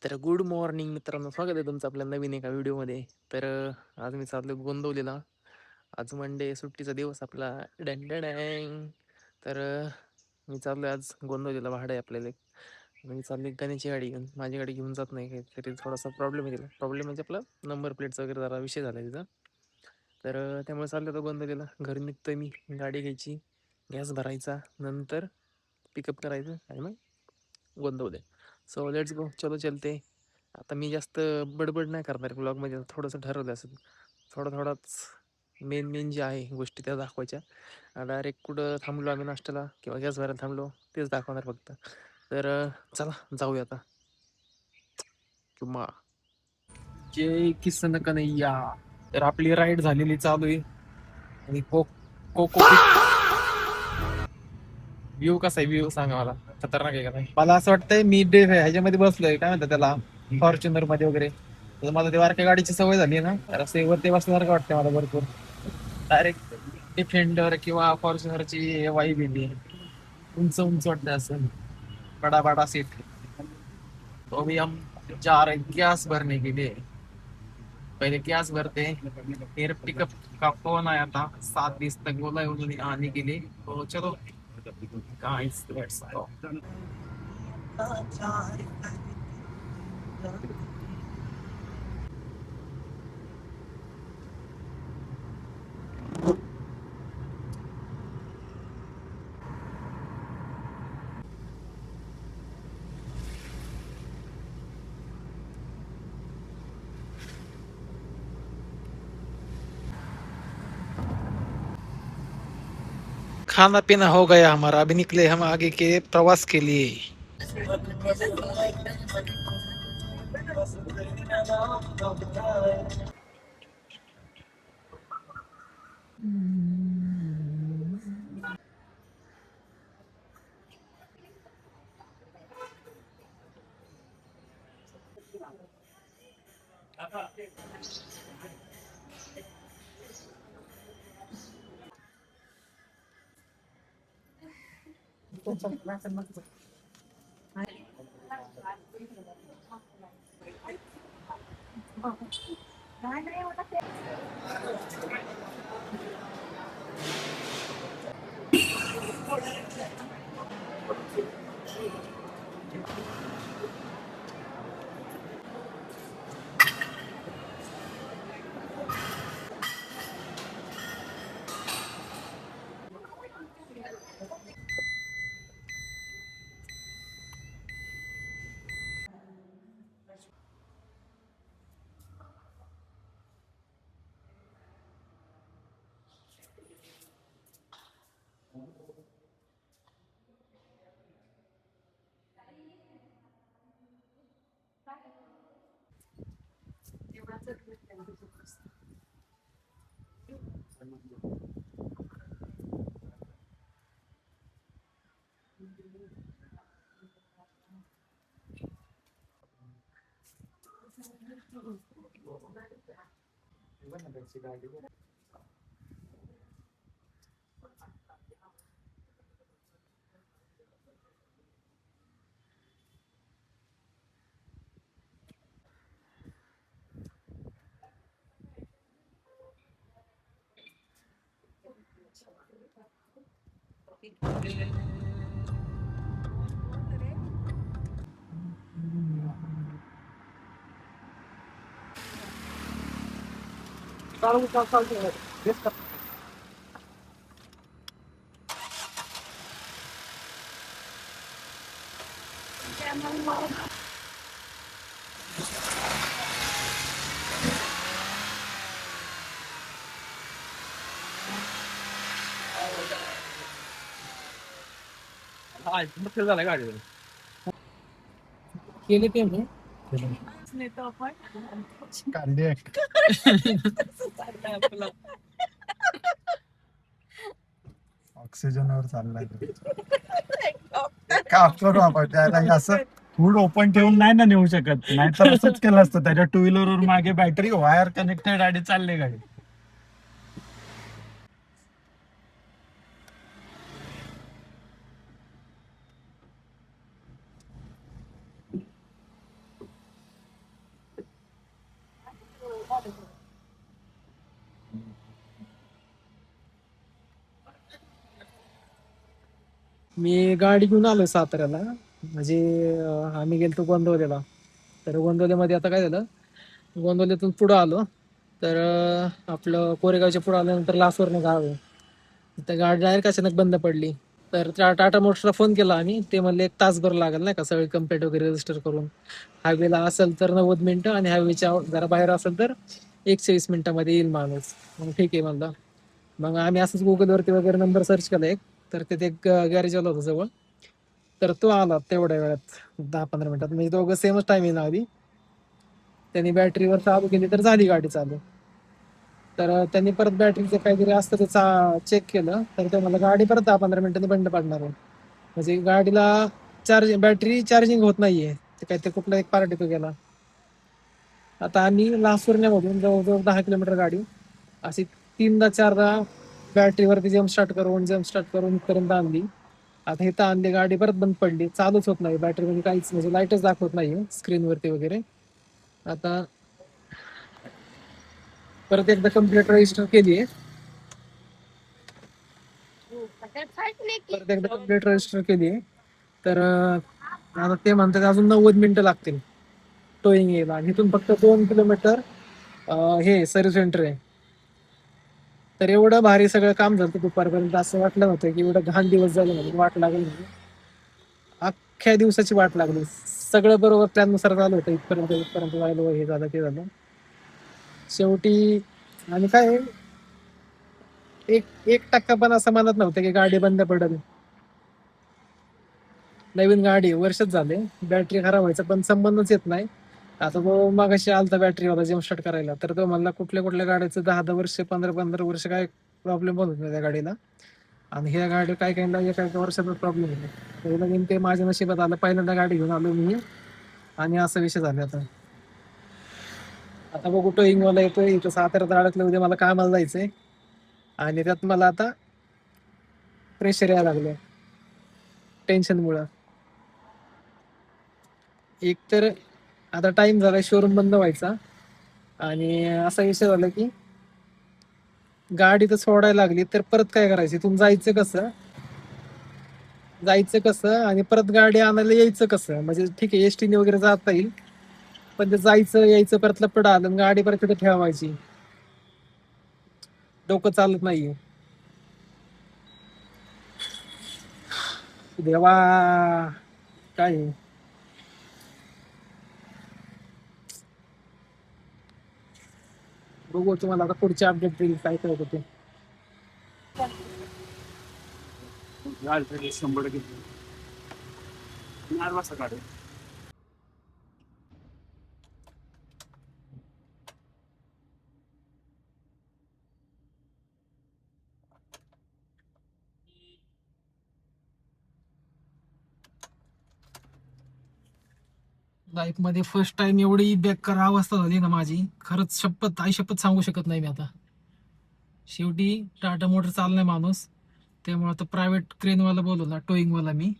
तर good morning मित्रांनो, स्वागत आहे तुमचं आपल्या नवीन एका व्हिडिओमध्ये. तर आज मी चाललो गोंदवलीला. आज मंडे, सुट्टीचा दिवस आपला. डॅन डॅन डॅंग. तर मी चाललो आज गोंदवलीला. भाडं आहे आपल्याला एक. मी चाललो गण्याची गाडी घेऊन. माझी गाडी घेऊन जात नाही, काहीतरी थोडासा प्रॉब्लेम आहे तिला. प्रॉब्लेम म्हणजे आपला नंबर प्लेटचा वगैरे जरा विषय झाला तिचा. तर त्यामुळे चाललो होतो गोंदवलीला. घरी निघतोय मी, गाडी घ्यायची, गॅस भरायचा, नंतर पिकअप करायचं आणि मग गोंदवले. सो लेट्स गो, चलो चलते. आता मी जास्त बडबड नाही करणार ब्लॉगमध्ये. थोडंसं ठरवलं असेल, थोडाच मेन मेन जे आहे गोष्टी त्या दाखवायच्या. डायरेक्ट कुठं थांबलो आम्ही नाश्त्याला किंवा गॅस भरायला थांबलो तेच दाखवणार फक्त. तर चला जाऊया आता. किंवा जय किसन कन्हैया. तर आपली राईड झालेली चालू आहे आणि कोको व्ह्यू कसा आहे? व्ह्यू सांगा मला. खतरनाक आहे का नाही? मला असं वाटतंय मी ह्याच्यामध्ये बसलोय, काय म्हणतात त्याला, फॉर्च्युनर मध्ये वगैरे. तर मला ते वारक्या गाडीची सवय झाली ना, तर असं वरती बसल्यासारखं वाटतंय मला भरपूर. डायरेक्ट डिफेंडर किंवा फॉर्च्युनरची वाईब येते. उंच उंच वाटतं असं, बडा बडा सीट. तो अभी हम जा रहे गैस भरने के लिए. पहले गैस भरते हैं, फिर पिकअप का फोन आया था, 7:20 तक बोला है उन्होंने आने के लिए. तो चलो गाइस, लेट्स गो. खाना पीना हो गया हमारा, अभी निकले हम आगे के प्रवास के लिए. झालं गाडी केले ते नेतो आपण कांदे ऑक्सिजनवर चाललाय का करू आपण त्याला असं फूड ओपन ठेवून नाही ना नेऊ शकत, नाही तर असंच केलं असतं. त्याच्या टू व्हीलर वर मागे बॅटरी वायर कनेक्टेड आणि चालले गाडी. मी गाडी घेऊन आलोय साताऱ्याला. म्हणजे आम्ही गेलतो गोंदवलेला. तर गोंदवलेमध्ये आता काय झालं, गोंदवल्यातून पुढं आलो. तर आपलं कोरेगावच्या पुढं आल्यानंतर लासवरनं गाव आहे. तर गाडी डायरेक्ट अचानक बंद पडली. तर टाटा मोटर्सला फोन केला आम्ही. ते म्हणले 1 तासभर लागेल नाही का सगळे कंप्लेंट वगैरे रजिस्टर करून. हायवेला असेल तर 90 मिनिटं आणि हायवेच्या जरा बाहेर असेल तर 120 मिनिटामध्ये येईल माणूस. मग ठीक आहे म्हणलं. मग आम्ही असंच गुगलवरती वगैरे नंबर सर्च केला एक. तर तिथे एक गॅरेजवाला होता जवळ. तर तो आला तेवढ्या वेळात 10-15 मिनिटात. म्हणजे दोघं सेमच टायमिंग आली. त्यांनी बॅटरीवर चालू केली तर झाली गाडी चालू. तर त्यांनी परत बॅटरीचं काहीतरी असतं ते चेक केलं. तर ते मला गाडी परत 10-15 मिनिटांनी बंद पडणार आहे. म्हणजे गाडीला बॅटरी चार्जिंग होत नाहीये. ते काहीतरी कुठला एक पार्ट येतो गेला. आता आम्ही लासुर्ण्यामधून जवळजवळ 10 किलोमीटर गाडी अशी 3दा-4दा बॅटरीवरती जम्प स्टार्ट करून इथपर्यंत आणली. आता इथं आणली गाडी परत बंद पडली. चालूच होत नाही बॅटरीमध्ये काहीच, म्हणजे लाईटच दाखवत नाही स्क्रीनवरती वगैरे. आता परत एकदा कंप्लेंट रजिस्टर केली आहे. परत एकदा कंप्लेंट रजिस्टर केली आहे. तर आता ते म्हणतात अजून 90 मिनिटं लागतील टोईंग यायला. आणि इथून फक्त 2 किलोमीटर हे सर्व्हिस सेंटर आहे. तर एवढं भारी सगळं काम झालं दुपारपर्यंत. असं वाटलं होतं की एवढं घाण दिवस झाले म्हणून वाट लागली म्हणून. अख्ख्या दिवसाची वाट लागली. सगळं बरोबर प्लॅननुसार झालं होतं. इथपर्यंत इथपर्यंत जायला हे झालं ते झालं. शेवटी आणि काय एक 1% पण असं म्हणत नव्हतं की गाडी बंद पडेल. नवीन गाडी वर्षच झाले, बॅटरी खराब व्हायचा पण संबंधच येत नाही. आता तो मगाशी आलता बॅटरीवाला जेव्हा स्टार्ट करायला, तर तो म्हणला कुठल्या कुठल्या गाड्याचं 10-10 वर्ष 15-15 वर्ष काय प्रॉब्लेम होत नाही त्या गाडीला. आणि ह्या गाडी काय काय एका वर्षाचा प्रॉब्लेम होतो. पहिला नेमके माझ्या नशिबात आलं, पहिल्यांदा गाडी घेऊन आलो मी आणि असा विषय झाला. आता आता बघू टोईंग वाला येतोय इथं साताऱ्यात अडकलं. उद्या मला कामाला जायचंय आणि त्यात मला आता प्रेशर यायला लागलं टेन्शन मुळे. एक तर आता टाइम झालाय शोरूम बंद व्हायचा आणि असा विषय झाला की गाडी तर सोडायला लागली तर परत काय करायचं, इथून जायचं कसं आणि परत गाडी आणायला यायचं कसं. म्हणजे ठीक आहे एसटीने वगैरे जाता येईल, पण ते जायचं यायचं परत लपड आलं, गाडी परत तिथे ठेवायची. डोकं चालत नाहीये. देवा काय आहे? बघू तुम्हाला आता पुढचे अपडेट देईल काय काय होते. गाडी 100 वाजता गाडी. लाईफ मध्ये फर्स्ट टाइम एवढी बेकार अवस्था झाली ना माझी, खरंच शपथ आई शपथ सांगू शकत नाही मी आता. शेवटी टाटा मोटर चाललाय माणूस, त्यामुळे आता प्रायव्हेट क्रेनवाला बोलवला टोईंगवाला मी.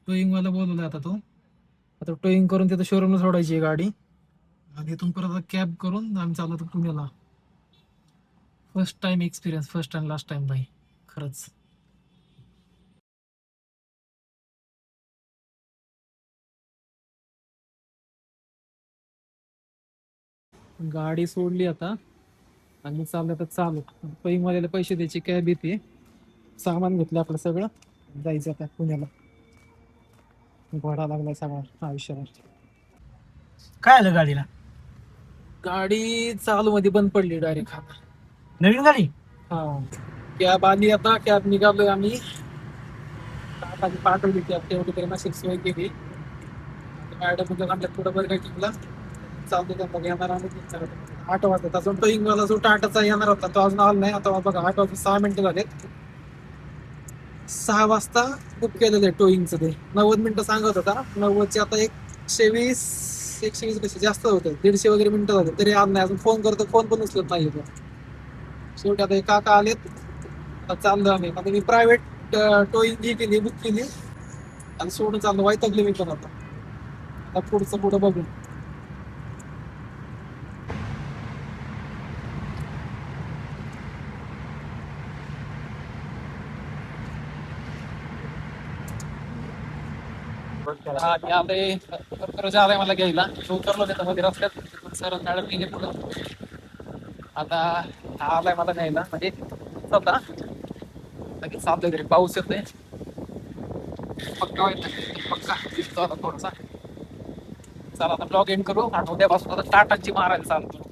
टोईंगवाला बोलवला आता तो. आता टोईंग करून तिथं शोरूमला सोडायची आहे गाडी आणि इथून परत कॅब करून आम्ही चालवतो पुण्याला. First time experience, first and last time नाही खरंच. गाडी सोडली आता आणि चाललं तर चालू. टोईंगवाल्याला पैसे द्यायची कॅब येते, सामान घेतलं आपलं सगळं, जायचं आता पुण्याला. घोडा लागलाय सगळा आयुष्याला. काय आलं गाडीला? गाडी चालू मध्ये बंद पडली डायरेक्ट. नवीन गाडी? हा कॅब आली, आता कॅब निघालोय आम्ही. टाटाची पाठवली कॅब, तेवढी तरी मशीन सोय केली. मॅडम म्हणजे आपल्या पुढं बरं काय टिकला चालतो त्यांना घेणार आम्ही 8 वाजता. अजून तो इंगवाला जो टाटाचा येणार होता तो अजून आला नाही. आता बघा 8 वाजता 6 मिनिटं झालेत. 6 वाजता बुक केलेलं आहे टोईंगचं. ते 90 मिनिटं सांगत होता, 90चे आता 120 कसे जास्त होते, 150 वगैरे मिनिटं झाले तरी आलं नाही. अजून फोन करतो, फोन पण उचलत नाही. शेवटी आता हे काका आलेत, आता चाललो आम्ही. आता मी प्रायव्हेट टोईंग ही केली, बुक केली आणि सोडून चाललो. वैतागले मी पण आता पुढं बघू. आणि आलंय खरोखर आलाय मला घ्यायला उतरलो त्याच्यामध्ये रस्त्यात सर मॅडम गेले पुढं. आता हा आलाय मला न्यायला म्हणजे स्वतः लगेच चालतोय तरी पाऊस येतोय पक्का पक्का दिसतो आता थोडासा. चला आता ब्लॉग एंड करू आणि उद्यापासून आता टाटाची मारायला चालतो.